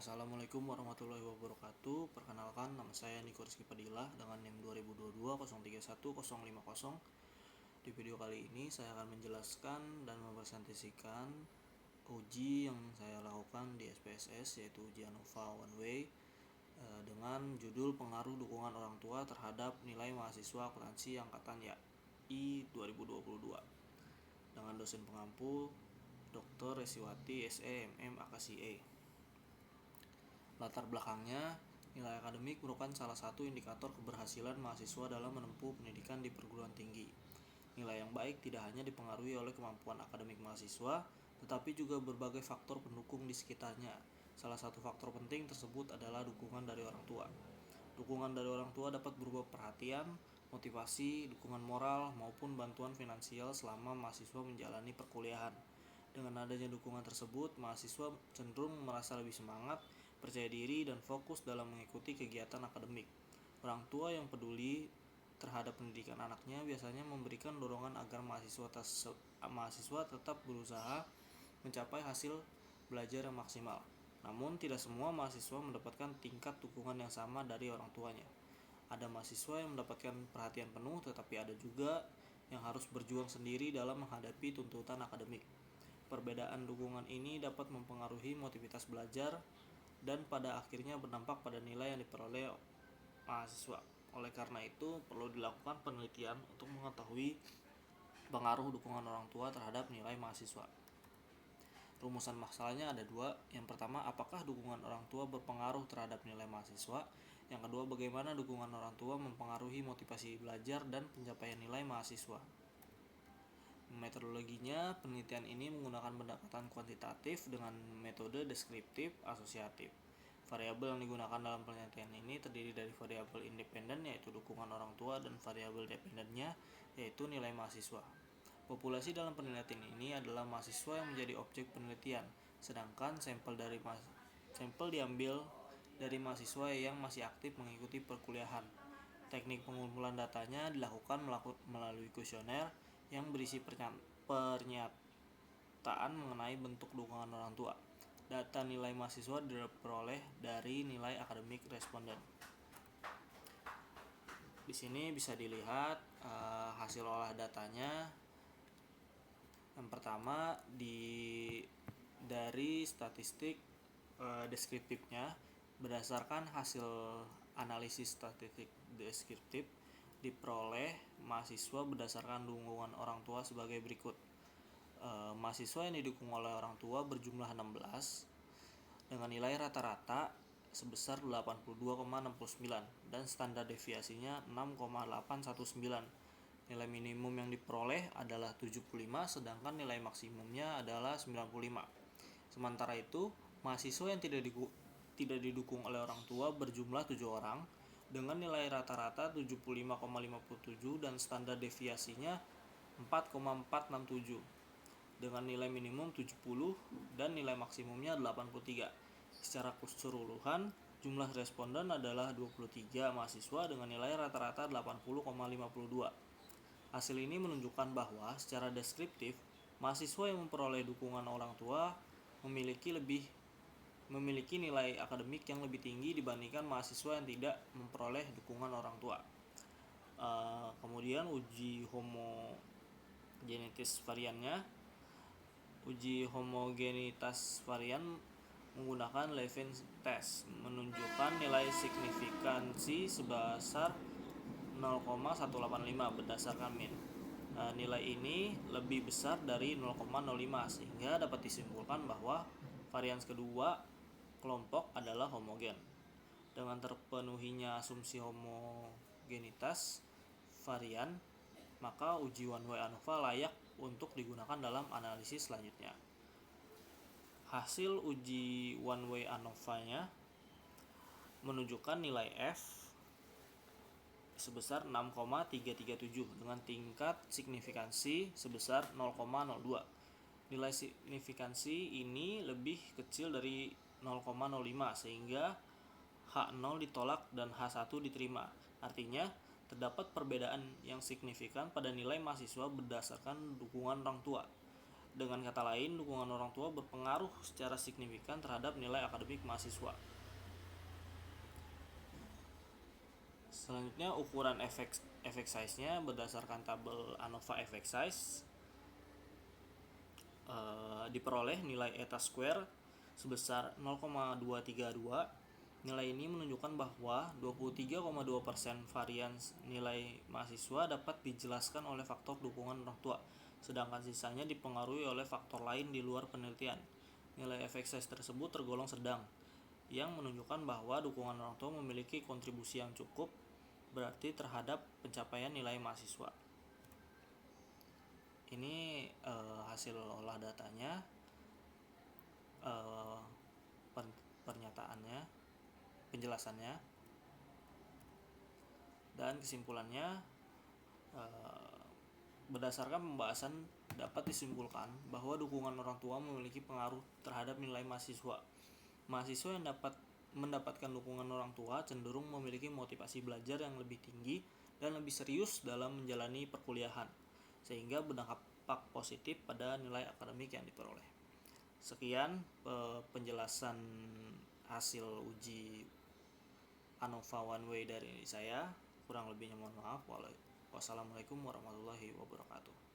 Assalamualaikum warahmatullahi wabarakatuh. Perkenalkan, nama saya Niko Rizky Padilah dengan NIM 2022-031050. Di video kali ini saya akan menjelaskan dan mempresentasikan uji yang saya lakukan di SPSS, yaitu uji ANOVA One Way dengan judul pengaruh dukungan orang tua terhadap nilai mahasiswa akuntansi angkatan YAI 2022 dengan dosen pengampu Dr. Resiwati SE MM AKSIE. Latar belakangnya, nilai akademik merupakan salah satu indikator keberhasilan mahasiswa dalam menempuh pendidikan di perguruan tinggi. Nilai yang baik tidak hanya dipengaruhi oleh kemampuan akademik mahasiswa, tetapi juga berbagai faktor pendukung di sekitarnya. Salah satu faktor penting tersebut adalah dukungan dari orang tua. Dukungan dari orang tua dapat berupa perhatian, motivasi, dukungan moral, maupun bantuan finansial selama mahasiswa menjalani perkuliahan. Dengan adanya dukungan tersebut, mahasiswa cenderung merasa lebih semangat, percaya diri, dan fokus dalam mengikuti kegiatan akademik. Orang tua yang peduli terhadap pendidikan anaknya biasanya memberikan dorongan agar mahasiswa tetap berusaha mencapai hasil belajar yang maksimal. Namun, tidak semua mahasiswa mendapatkan tingkat dukungan yang sama dari orang tuanya. Ada mahasiswa yang mendapatkan perhatian penuh, tetapi ada juga yang harus berjuang sendiri dalam menghadapi tuntutan akademik. Perbedaan dukungan ini dapat mempengaruhi motivitas belajar dan pada akhirnya berdampak pada nilai yang diperoleh mahasiswa. Oleh karena itu, perlu dilakukan penelitian untuk mengetahui pengaruh dukungan orang tua terhadap nilai mahasiswa. Rumusan masalahnya ada dua. Yang pertama, apakah dukungan orang tua berpengaruh terhadap nilai mahasiswa? Yang kedua, bagaimana dukungan orang tua mempengaruhi motivasi belajar dan pencapaian nilai mahasiswa? Metodologinya, penelitian ini menggunakan pendekatan kuantitatif dengan metode deskriptif asosiatif. Variabel yang digunakan dalam penelitian ini terdiri dari variabel independen, yaitu dukungan orang tua, dan variabel dependennya, yaitu nilai mahasiswa. Populasi dalam penelitian ini adalah mahasiswa yang menjadi objek penelitian, sedangkan sampel diambil dari mahasiswa yang masih aktif mengikuti perkuliahan. Teknik pengumpulan datanya dilakukan melalui kuesioner yang berisi pernyataan mengenai bentuk dukungan orang tua. Data nilai mahasiswa diperoleh dari nilai akademik responden. Di sini bisa dilihat hasil olah datanya. Yang pertama, dari statistik deskriptifnya, berdasarkan hasil analisis statistik deskriptif diperoleh mahasiswa berdasarkan dukungan orang tua sebagai berikut. Mahasiswa yang didukung oleh orang tua berjumlah 16 dengan nilai rata-rata sebesar 82,69 dan standar deviasinya 6,819. Nilai minimum yang diperoleh adalah 75, sedangkan nilai maksimumnya adalah 95. Sementara itu, mahasiswa yang tidak didukung oleh orang tua berjumlah 7 orang dengan nilai rata-rata 75,57 dan standar deviasinya 4,467 dengan nilai minimum 70 dan nilai maksimumnya 83. Secara keseluruhan, jumlah responden adalah 23 mahasiswa dengan nilai rata-rata 80,52. Hasil ini menunjukkan bahwa secara deskriptif, mahasiswa yang memperoleh dukungan orang tua memiliki nilai akademik yang lebih tinggi dibandingkan mahasiswa yang tidak memperoleh dukungan orang tua. Kemudian uji homogenitas variannya. Uji homogenitas varian menggunakan Levin test menunjukkan nilai signifikansi sebesar 0,185 berdasarkan min. Nilai ini lebih besar dari 0,05 sehingga dapat disimpulkan bahwa varian kedua kelompok adalah homogen. Dengan terpenuhinya asumsi homogenitas varian, maka uji one way ANOVA layak untuk digunakan dalam analisis selanjutnya. Hasil uji one way ANOVA-nya menunjukkan nilai F sebesar 6,337 dengan tingkat signifikansi sebesar 0,02. Nilai signifikansi ini lebih kecil dari 0,05 sehingga H0 ditolak dan H1 diterima. Artinya, terdapat perbedaan yang signifikan pada nilai mahasiswa berdasarkan dukungan orang tua. Dengan kata lain, dukungan orang tua berpengaruh secara signifikan terhadap nilai akademik mahasiswa. Selanjutnya, ukuran efek size-nya berdasarkan tabel ANOVA efek size diperoleh nilai eta square sebesar 0,232. Nilai ini menunjukkan bahwa 23,2% varians nilai mahasiswa dapat dijelaskan oleh faktor dukungan orang tua, sedangkan sisanya dipengaruhi oleh faktor lain di luar penelitian. Nilai efek size tersebut tergolong sedang, yang menunjukkan bahwa dukungan orang tua memiliki kontribusi yang cukup berarti terhadap pencapaian nilai mahasiswa. Ini hasil olah datanya, pernyataannya, penjelasannya, dan kesimpulannya. Berdasarkan pembahasan, dapat disimpulkan bahwa dukungan orang tua memiliki pengaruh terhadap nilai mahasiswa. Mahasiswa yang mendapatkan dukungan orang tua cenderung memiliki motivasi belajar yang lebih tinggi dan lebih serius dalam menjalani perkuliahan, sehingga berdampak positif pada nilai akademik yang diperoleh. Sekian penjelasan hasil uji ANOVA One Way dari saya. Kurang lebihnya mohon maaf. Wassalamualaikum warahmatullahi wabarakatuh.